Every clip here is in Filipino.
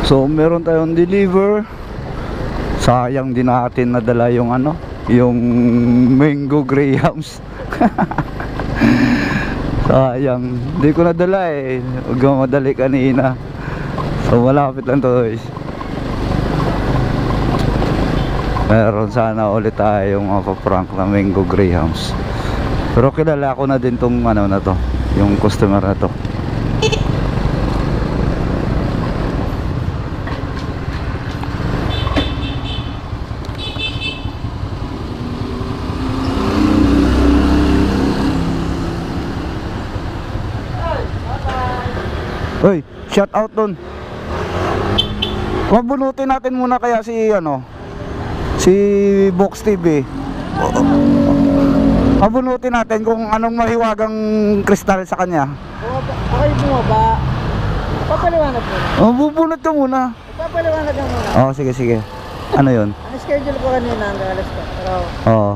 So meron tayong deliver. Sayang din natin nadala yung ano, yung mango grahams. Sayang, hindi ko nadala eh. Huwag mo madali kanina. So malapit lang to guys. Meron sana ulit tayong prank na mango grahams. Pero kilala ko na din tong ano na to, yung customer na to. Hoy, shout out dun. Mabunutin natin muna kaya si ano, si Box TV. Mabunutin natin kung anong mahiwagang kristal sa kanya. Ako'y bumaba. Papaliwanag mo na. Oh, bubunot ka muna. Papaliwanag ka muna. Oh, sige sige. Ano 'yon? Ang schedule ko kanina hanggang alas 4. Pero Oo.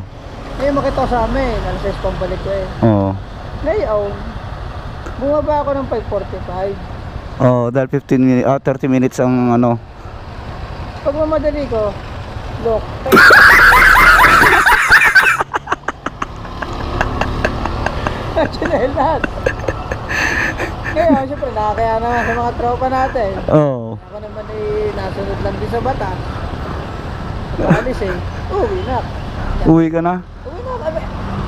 ngayon makita ko sa amin. Alas 6 pang balik ko eh. Oo. Ngayon, bumaba ako ng 5:45. Oh, dahil 15 minutes, 30 minutes ang ano. Pag mamadali ko, look. Chanel lahat. Ngayon, syempre nakakaya naman sa mga tropa natin. Oo. Ako naman eh, nasunod lang din sa bata. Pag-alis eh, uwi na. Uwi ka na? Uwi na kami.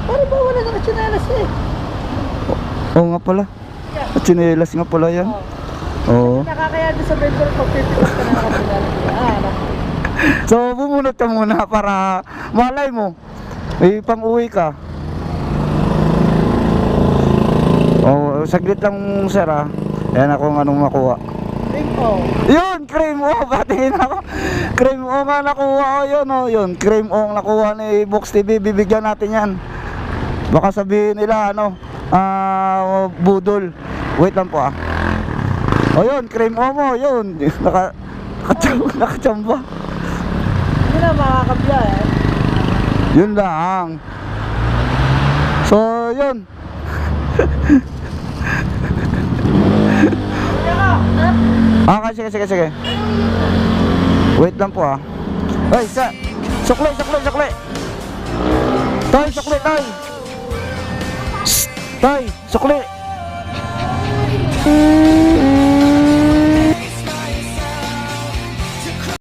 Parang ba wala na chinelas eh. Oo nga pala. Chinelas nga pala yan. Oo. Nakakaya din sa vendor pag pipitas ka na nakachinelas. So bumunot ka muna para malay mo may pang uwi ka. Oh, saglit lang sir ah. Ayan ako anong makuha. Cream O. Yun, cream O, batiin ako. Cream O nga nakuha ko yun oh, yun. Cream O ang nakuha ni Box TV, bibigyan natin yan. Baka sabihin nila ano, budol. Wait lang po ah. O yun, cream O mo, yun. Nakachamba. Hindi na makakabla eh. Yun lang. So, yun. Sige. Wait lang po ah. Ay, sukli. Tay, sukli, tay. Shhh, tay, sukli.